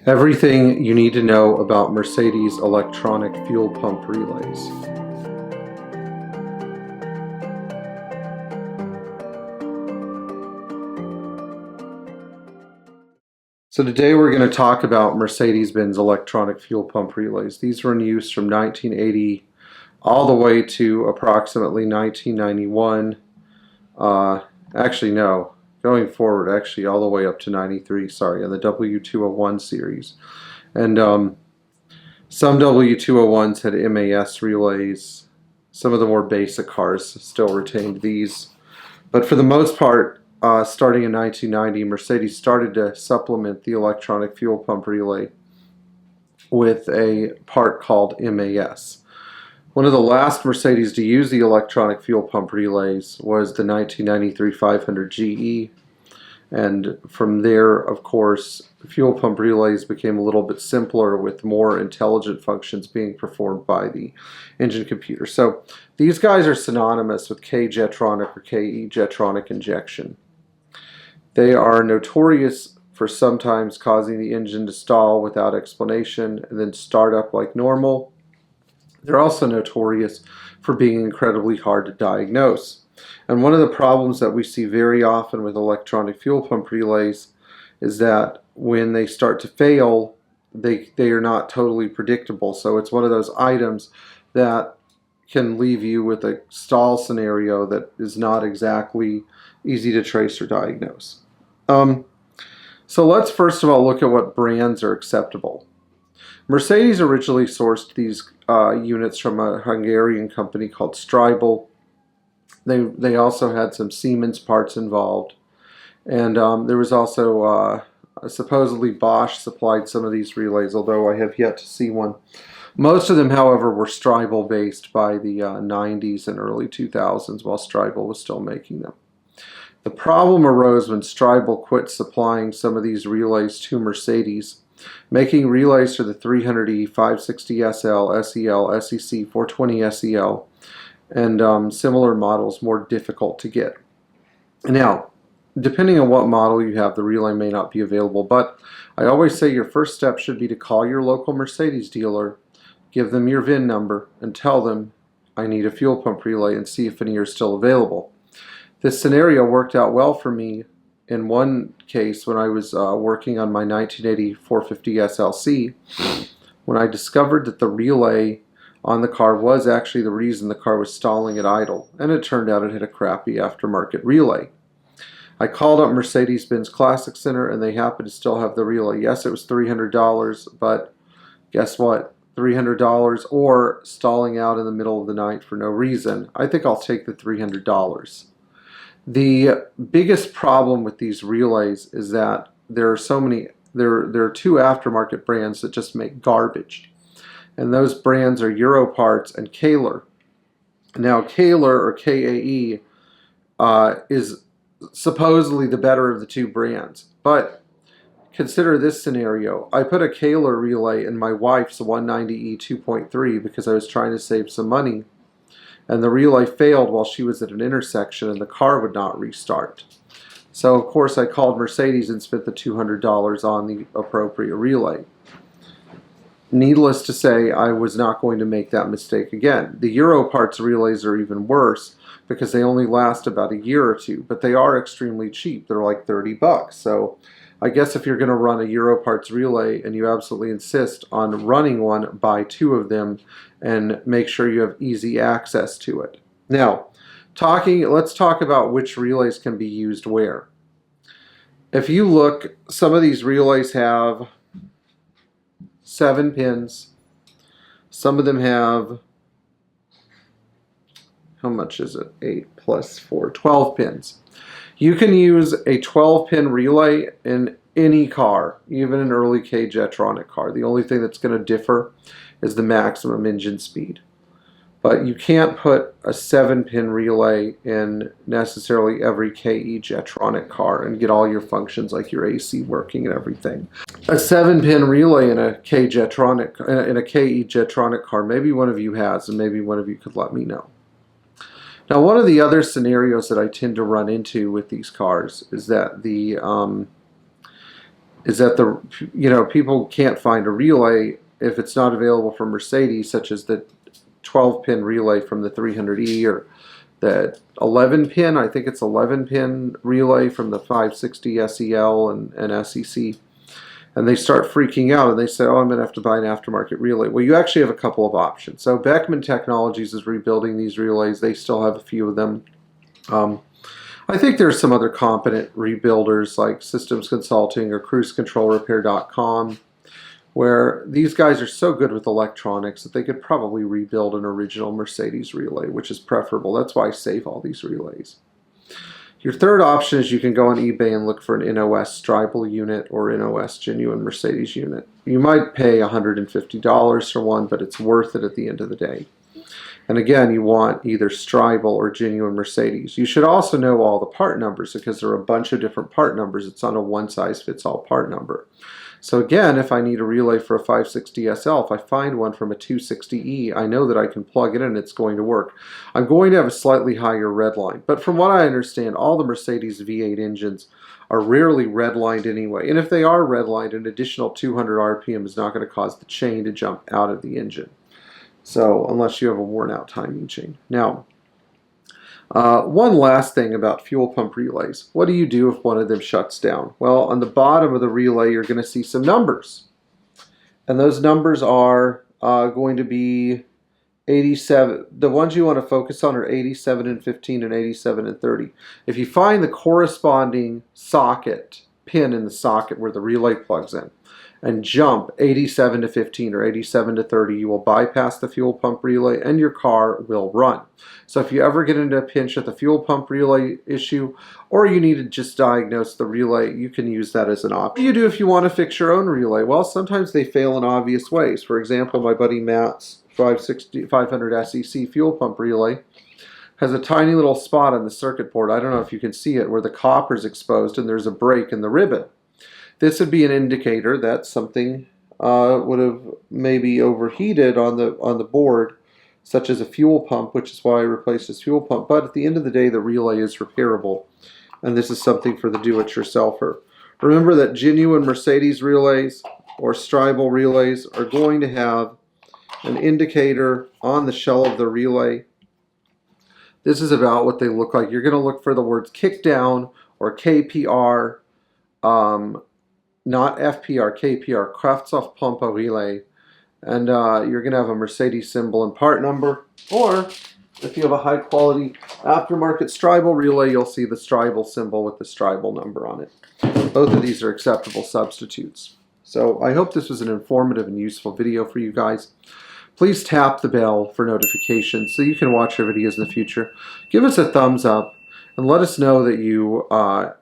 Everything you need to know about Mercedes electronic fuel pump relays. So today we're going to talk about Mercedes-Benz electronic fuel pump relays. These were in use from 1980 all the way to approximately 1991. Actually, no. Going forward, actually, all the way up to 93, sorry, in the W201 series. And some W201s had MAS relays. Some of the more basic cars still retained these. But for the most part, starting in 1990, Mercedes started to supplement the electronic fuel pump relay with a part called MAS. One of the last Mercedes to use the electronic fuel pump relays was the 1993 500 GE, and from there, of course, fuel pump relays became a little bit simpler with more intelligent functions being performed by the engine computer. So these guys are synonymous with K-Jetronic or KE-Jetronic injection. They are notorious for sometimes causing the engine to stall without explanation and then start up like normal. They're also notorious for being incredibly hard to diagnose. And one of the problems that we see very often with electronic fuel pump relays is that when they start to fail, they are not totally predictable. So it's one of those items that can leave you with a stall scenario that is not exactly easy to trace or diagnose. So let's first of all look at what brands are acceptable. Mercedes originally sourced these units from a Hungarian company called Stribel. They also had some Siemens parts involved, and there was also supposedly Bosch supplied some of these relays, although I have yet to see one. Most of them, however, were Stribel based by the 90s and early 2000s, while Stribel was still making them. The problem arose when Stribel quit supplying some of these relays to Mercedes, making relays for the 300E, 560SL, SEL, SEC, 420 SEL, and similar models more difficult to get. Now, depending on what model you have, the relay may not be available, but I always say your first step should be to call your local Mercedes dealer, give them your VIN number, and tell them, I need a fuel pump relay, and see if any are still available. This scenario worked out well for me in one case when I was working on my 1980 450 SLC, when I discovered that the relay on the car was actually the reason the car was stalling at idle, and it turned out it had a crappy aftermarket relay. I called up Mercedes-Benz Classic Center, and they happened to still have the relay. Yes, it was $300, but guess what? $300 or stalling out in the middle of the night for no reason. I think I'll take the $300. The biggest problem with these relays is that there are so many, there are two aftermarket brands that just make garbage. And those brands are Europarts and Kohler. Now, Kohler, or KAE, is supposedly the better of the two brands. But consider this scenario. I put a Kohler relay in my wife's 190E 2.3 because I was trying to save some money. And the relay failed while she was at an intersection and the car would not restart. So of course I called Mercedes and spent the $200 on the appropriate relay. Needless to say, I was not going to make that mistake again. The Europarts relays are even worse because they only last about a year or two, but they are extremely cheap. They're like $30. So I guess if you're going to run a Europarts relay and you absolutely insist on running one, buy two of them and make sure you have easy access to it. Now, let's talk about which relays can be used where. If you look, some of these relays have 7 pins. Some of them have, how much is it? 8 plus 4, 12 pins. You can use a 12-pin relay in any car, even an early K-Jetronic car. The only thing that's going to differ is the maximum engine speed. But you can't put a 7-pin relay in necessarily every KE-Jetronic car and get all your functions like your AC working and everything. A 7-pin relay in a KE-Jetronic car, maybe one of you has, and maybe one of you could let me know. Now, one of the other scenarios that I tend to run into with these cars is that is that people can't find a relay if it's not available from Mercedes, such as the 12-pin relay from the 300E or the 11-pin, I think it's 11-pin relay from the 560 SEL and SEC. And they start freaking out and they say, oh, I'm going to have to buy an aftermarket relay. Well, you actually have a couple of options. So Beckman Technologies is rebuilding these relays. They still have a few of them. I think there's some other competent rebuilders like Systems Consulting or CruiseControlRepair.com, where these guys are so good with electronics that they could probably rebuild an original Mercedes relay, which is preferable. That's why I save all these relays. Your third option is you can go on eBay and look for an NOS Stribal unit or NOS genuine Mercedes unit. You might pay $150 for one, but it's worth it at the end of the day. And again, you want either Stribal or genuine Mercedes. You should also know all the part numbers because there are a bunch of different part numbers. It's not a one-size-fits-all part number. So again, if I need a relay for a 560 SL, if I find one from a 260E, I know that I can plug it in and it's going to work. I'm going to have a slightly higher red line, but from what I understand, all the Mercedes V8 engines are rarely redlined anyway. And if they are redlined, an additional 200 RPM is not going to cause the chain to jump out of the engine. So unless you have a worn out timing chain. Now, one last thing about fuel pump relays. What do you do if one of them shuts down? Well, on the bottom of the relay, you're going to see some numbers. And those numbers are going to be 87. The ones you want to focus on are 87 and 15 and 87 and 30. If you find the corresponding socket, pin in the socket where the relay plugs in, and jump 87 to 15 or 87 to 30, you will bypass the fuel pump relay and your car will run. So if you ever get into a pinch with the fuel pump relay issue, or you need to just diagnose the relay, you can use that as an option. What do you do if you want to fix your own relay? Well, sometimes they fail in obvious ways. For example, my buddy Matt's 500 SEC fuel pump relay has a tiny little spot on the circuit board. I don't know if you can see it, where the copper is exposed and there's a break in the ribbon. This would be an indicator that something would have maybe overheated on the board, such as a fuel pump, which is why I replaced this fuel pump. But at the end of the day, the relay is repairable, and this is something for the do-it-yourselfer. Remember that genuine Mercedes relays or Stribal relays are going to have an indicator on the shell of the relay. This is about what they look like. You're going to look for the words kickdown or KPR, not FPR, KPR, Kraftstoffpumpe Relay, and you're going to have a Mercedes symbol and part number, or if you have a high quality aftermarket Stribal relay, you'll see the Stribal symbol with the Stribal number on it. Both of these are acceptable substitutes. So I hope this was an informative and useful video for you guys. Please tap the bell for notifications so you can watch our videos in the future. Give us a thumbs up. And let us know that you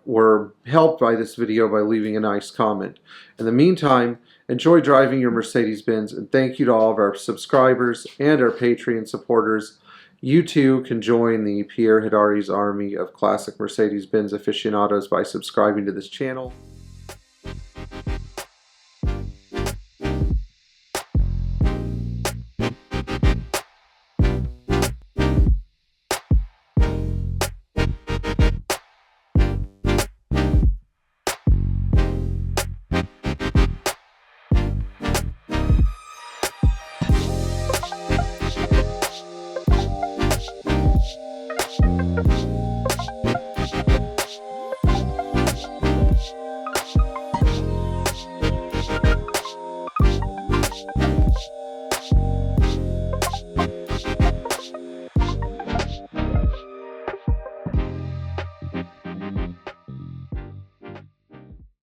were helped by this video by leaving a nice comment. In the meantime, enjoy driving your Mercedes Benz, and thank you to all of our subscribers and our Patreon supporters. You too can join the Pierre Hedary's army of classic Mercedes Benz aficionados by subscribing to this channel.